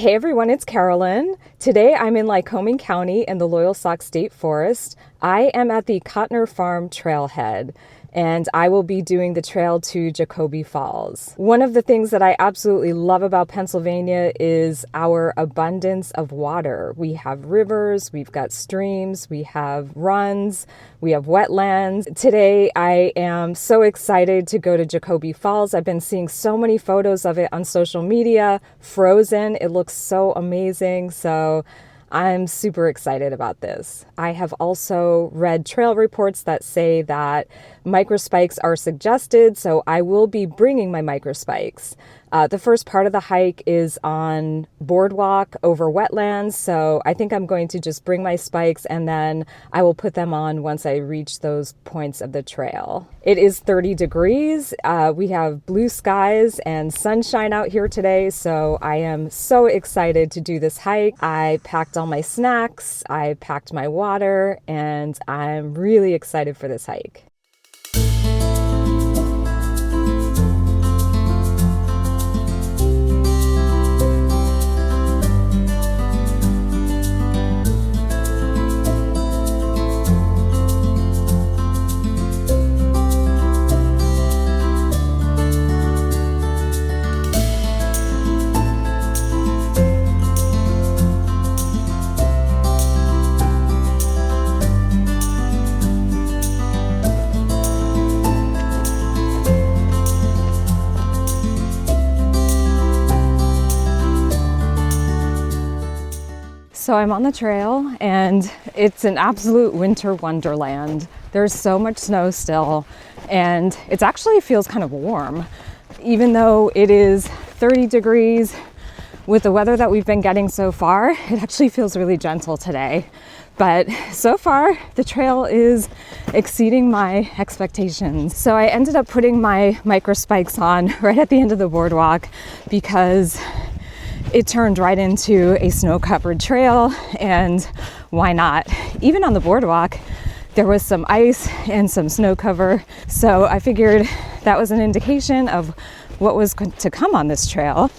Hey everyone, it's Carolyn. Today I'm in Lycoming County in the Loyalsock State Forest. I am at the Cotner Farm Trailhead, and I will be doing the trail to Jacoby Falls. One of the things that I absolutely love about Pennsylvania is our abundance of water. We have rivers, we've got streams, we have runs, we have wetlands. Today I am so excited to go to Jacoby Falls. I've been seeing so many photos of it on social media, frozen. It looks so amazing. So I'm super excited about this. I have also read trail reports that say that microspikes are suggested, so I will be bringing my microspikes. The first part of the hike is on boardwalk over wetlands, so I think I'm going to just bring my spikes and then I will put them on once I reach those points of the trail. It is 30 degrees. We have blue skies and sunshine out here today, so I am so excited to do this hike. I packed all my snacks, I packed my water, and I'm really excited for this hike. So I'm on the trail and it's an absolute winter wonderland. There's so much snow still and it actually feels kind of warm. Even though it is 30 degrees, with the weather that we've been getting so far, it actually feels really gentle today. But so far, the trail is exceeding my expectations. So I ended up putting my microspikes on right at the end of the boardwalk because it turned right into a snow-covered trail, and why not? Even on the boardwalk, there was some ice and some snow cover, so I figured that was an indication of what was to come on this trail.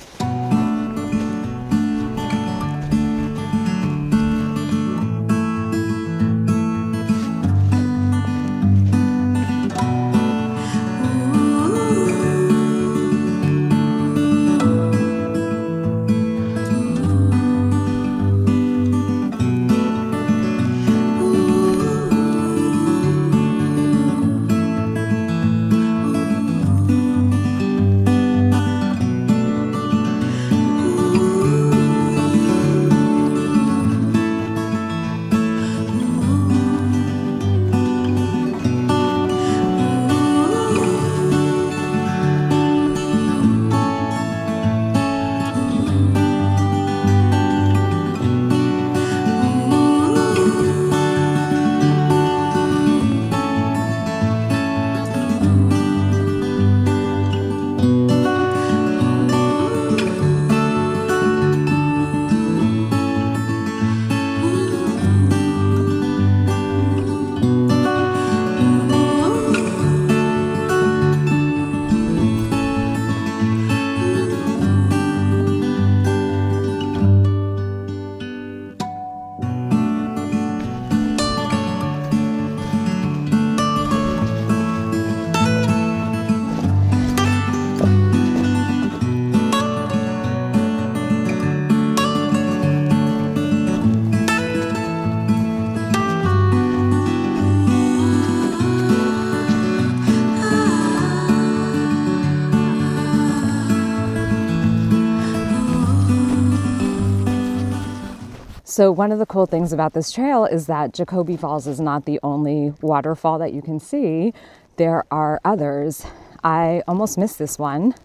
So one of the cool things about this trail is that Jacoby Falls is not the only waterfall that you can see. There are others. I almost missed this one.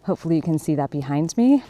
Hopefully you can see that behind me.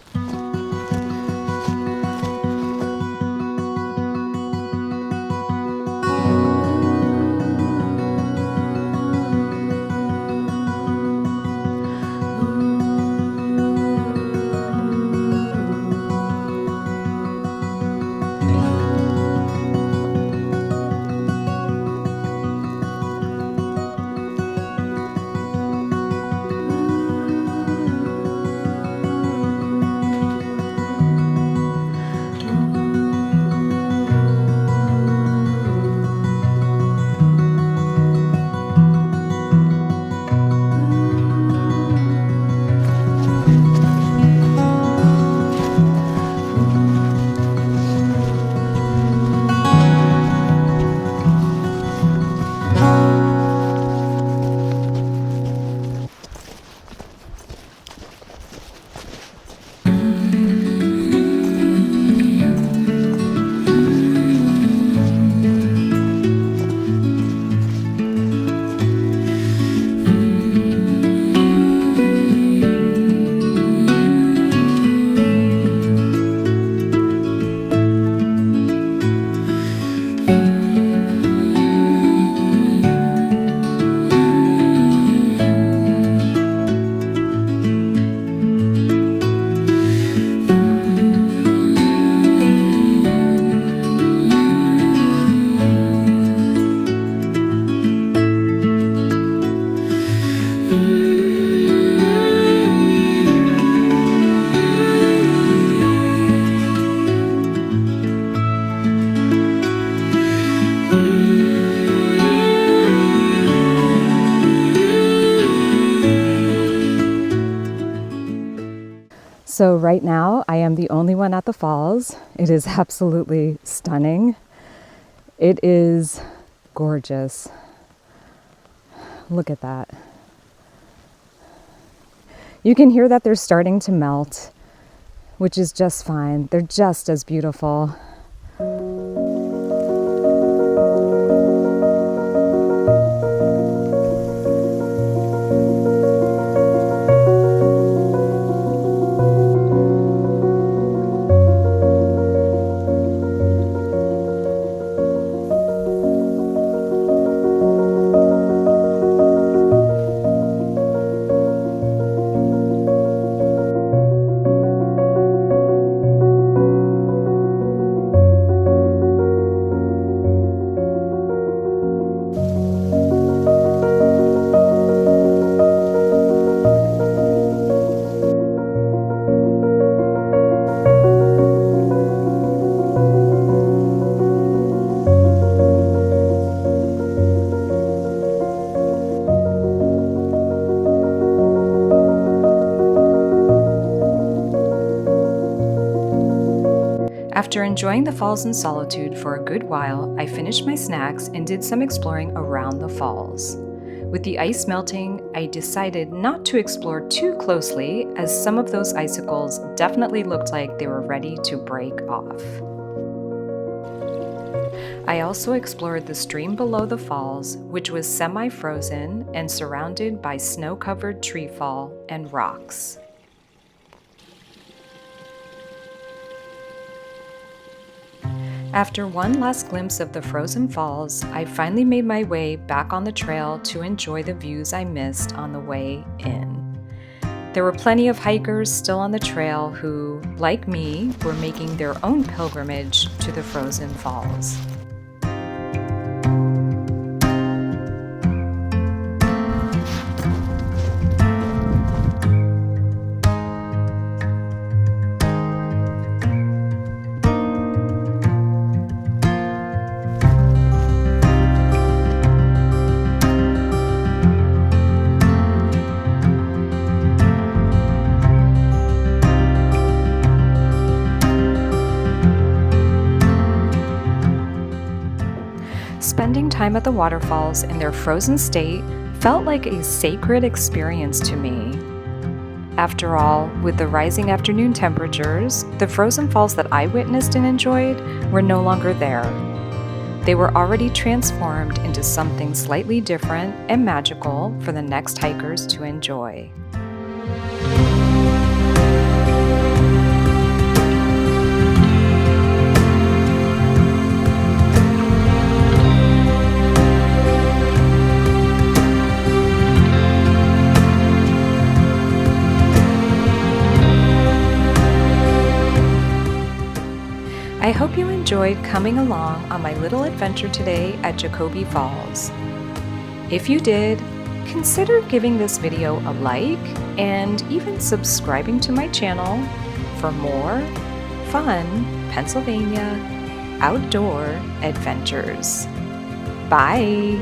So right now I am the only one at the falls. It is absolutely stunning. It is gorgeous. Look at that. You can hear that they're starting to melt, which is just fine. They're just as beautiful. After enjoying the falls in solitude for a good while, I finished my snacks and did some exploring around the falls. With the ice melting, I decided not to explore too closely, as some of those icicles definitely looked like they were ready to break off. I also explored the stream below the falls, which was semi-frozen and surrounded by snow-covered treefall and rocks. After one last glimpse of the frozen falls, I finally made my way back on the trail to enjoy the views I missed on the way in. There were plenty of hikers still on the trail who, like me, were making their own pilgrimage to the frozen falls. Spending time at the waterfalls in their frozen state felt like a sacred experience to me. After all, with the rising afternoon temperatures, the frozen falls that I witnessed and enjoyed were no longer there. They were already transformed into something slightly different and magical for the next hikers to enjoy. I hope you enjoyed coming along on my little adventure today at Jacoby Falls. If you did, consider giving this video a like and even subscribing to my channel for more fun Pennsylvania outdoor adventures. Bye!